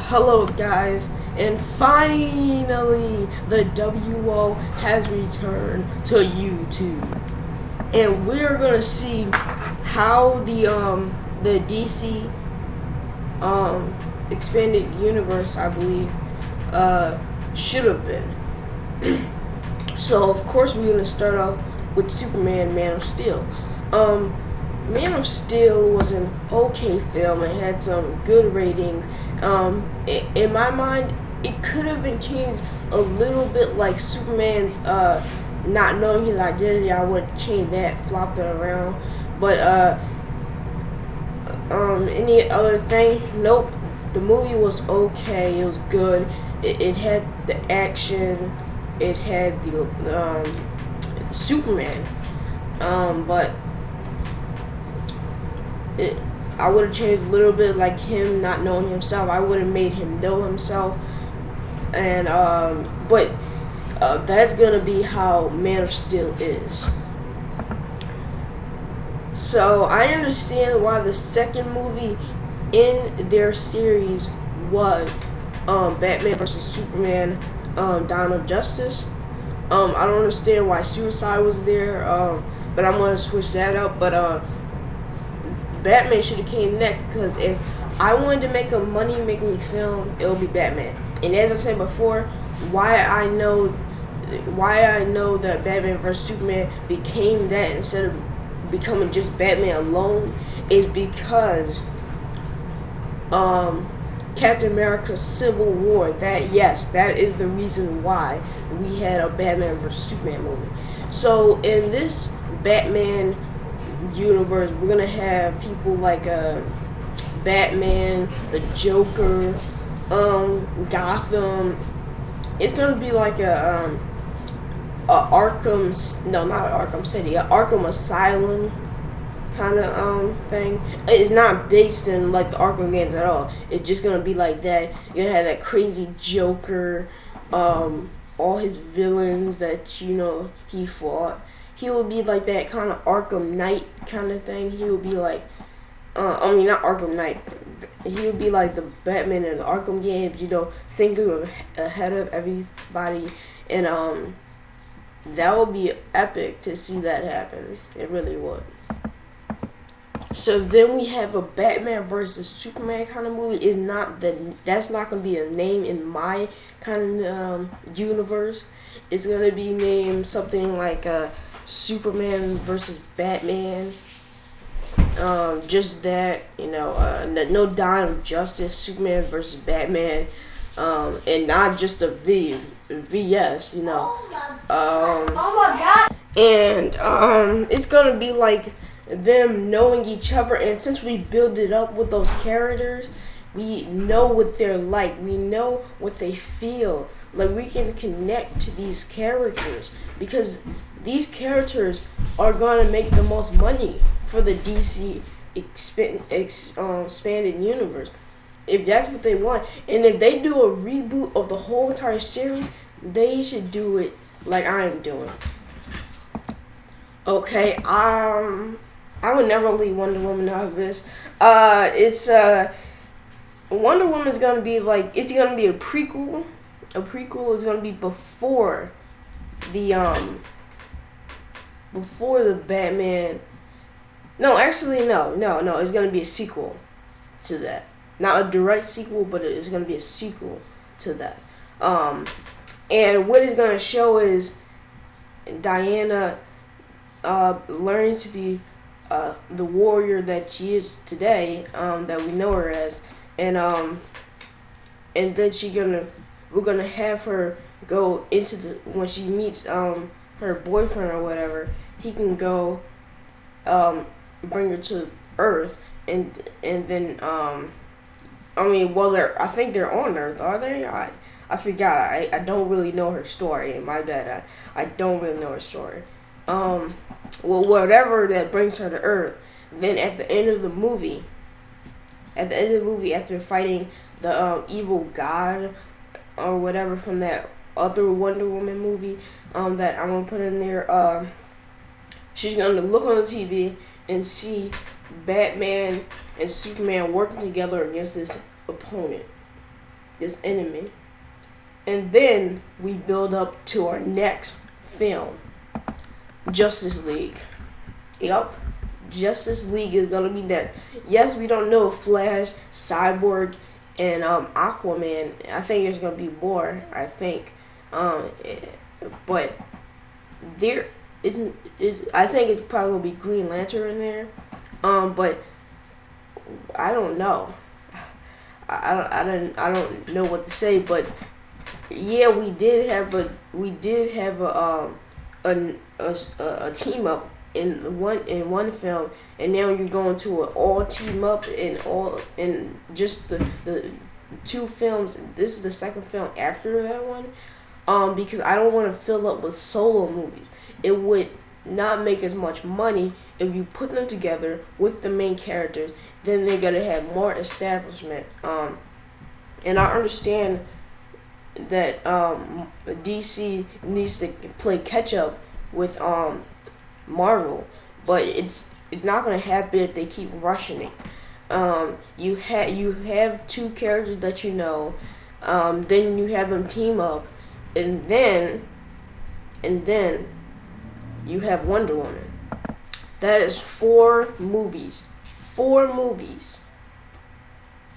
Hello guys, and finally the TheWO has returned to YouTube, and we're gonna see how the DC expanded universe, I believe, should have been. So of course we're gonna start off with Superman, Man of Steel. Man of Steel was an okay film. It had some good ratings. In my mind, it could have been changed a little bit, like Superman's not knowing his identity. I would change that, flop it around. But any other thing? Nope. The movie was okay. It was good. It had the action. It had the Superman. But I would have changed a little bit, like him not knowing himself. I would have made him know himself, and but that's gonna be how Man of Steel is. So I understand why the second movie in their series was Batman versus Superman, Dawn of Justice. I don't understand why Suicide was there, but I'm gonna switch that up. But Batman should have came next, because if I wanted to make a money-making film, it would be Batman. And as I said before, why I know that Batman vs Superman became that instead of becoming just Batman alone is because Captain America's Civil War. That is the reason why we had a Batman vs Superman movie. So in this Batman universe, we're gonna have people like Batman, the Joker, Gotham. It's gonna be like a Arkham, no, not Arkham City, a Arkham Asylum kind of thing. It's not based in like the Arkham games at all. It's just gonna be like that. You're gonna have that crazy Joker, all his villains that he fought. He would be like that kind of Arkham Knight kind of thing. He would be like, not Arkham Knight. He would be like the Batman in the Arkham games, thinking ahead of everybody. And that would be epic to see that happen. It really would. So then we have a Batman versus Superman kind of movie. That's not going to be a name in my kind of universe. It's going to be named something like Superman versus Batman. Just that, no Dawn of Justice, Superman versus Batman, and not just a VS, Oh my God. And it's gonna be like them knowing each other, and since we build it up with those characters, we know what they're like, we know what they feel. Like, we can connect to these characters because these characters are going to make the most money for the DC expanded universe. If that's what they want. And if they do a reboot of the whole entire series, they should do it like I am doing. Okay, I would never leave Wonder Woman out of this. Wonder Woman is going to be like, it's going to be a prequel. A prequel is going to be before the Batman. No, actually, no. It's going to be a sequel to that. Not a direct sequel, but it's going to be a sequel to that. And what it's going to show is Diana learning to be the warrior that she is today, that we know her as, and then we're gonna have her go into when she meets her boyfriend or whatever, he can go bring her to Earth, and then I think they're on Earth, are they? I forgot. I don't really know her story. My bad. I don't really know her story. Whatever that brings her to Earth, then at the end of the movie, after fighting the evil god or whatever from that other Wonder Woman movie that I'm gonna put in there, she's gonna look on the TV and see Batman and Superman working together against this opponent. this enemy. And then we build up to our next film, Justice League. Yup, Justice League is gonna be next. Yes, we don't know Flash, Cyborg, and Aquaman. I think there's gonna be more. I think, but there isn't. I think it's probably gonna be Green Lantern in there. But I don't know. I don't know what to say. But yeah, we did have a team up in one film, and now you're going to an all team up in just the two films. This is the second film after that one, because I don't want to fill up with solo movies. It would not make as much money if you put them together with the main characters. Then they're gonna have more establishment. And I understand that DC needs to play catch up with Marvel, but it's not gonna happen if they keep rushing it. You have two characters that you know, then you have them team up, and then you have Wonder Woman. That is 4 movies,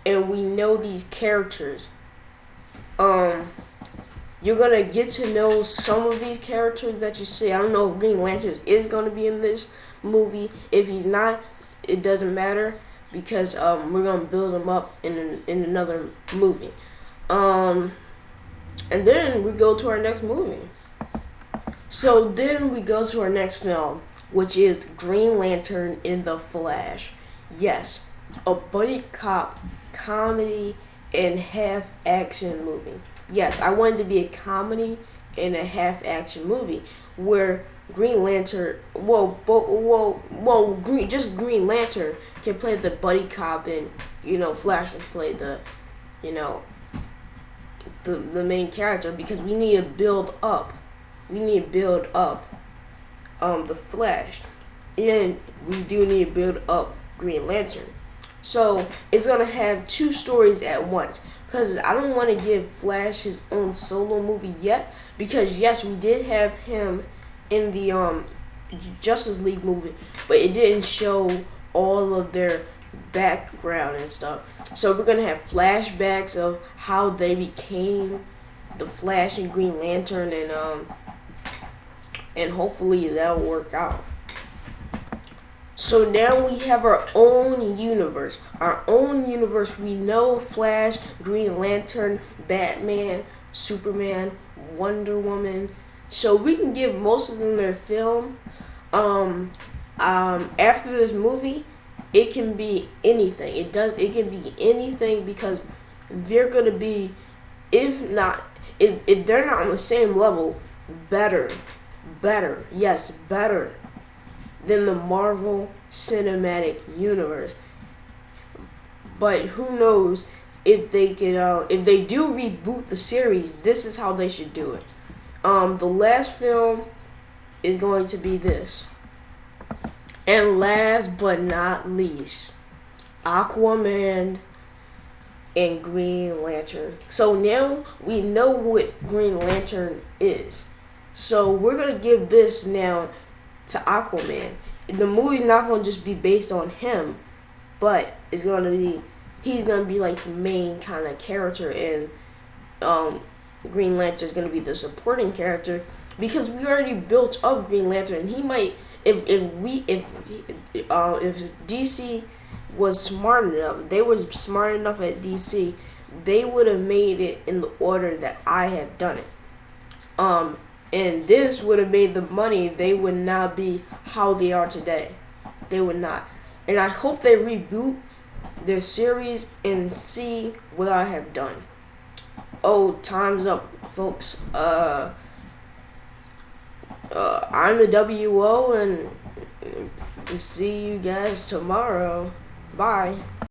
and we know these characters. You're gonna get to know some of these characters that you see. I don't know if Green Lantern is gonna be in this movie. If he's not, it doesn't matter, because we're gonna build him up in another movie. And then we go to our next movie. So then we go to our next film, which is Green Lantern in the Flash. Yes, a buddy cop comedy and half action movie. Yes, I wanted to be a comedy and a half action movie where Green Lantern, just Green Lantern can play the buddy cop, and Flash can play the main character, because we need to build up. The Flash, and we do need to build up Green Lantern. So it's gonna have 2 stories at once, because I don't want to give Flash his own solo movie yet, because yes, we did have him in the Justice League movie, but it didn't show all of their background and stuff. So we're gonna have flashbacks of how they became the Flash and Green Lantern, and hopefully that'll work out. So now we have our own universe. We know Flash, Green Lantern, Batman, Superman, Wonder Woman. So we can give most of them their film. After this movie, it can be anything. It can be anything, because they're gonna be, if they're not on the same level, better than the Marvel Cinematic Universe. But who knows if they could, if they do reboot the series, this is how they should do it. The last film is going to be this. And last but not least, Aquaman and Green Lantern. So now we know what Green Lantern is. So we're going to give this now to Aquaman. The movie's not going to just be based on him, but he's going to be like the main kind of character, and Green Lantern's going to be the supporting character, because we already built up Green Lantern. He might, if DC was smart enough, they were smart enough at DC, they would have made it in the order that I have done it. And this would have made the money. They would not be how they are today. They would not. And I hope they reboot their series and see what I have done. Oh, time's up, folks. I'm the TheWO, and see you guys tomorrow. Bye.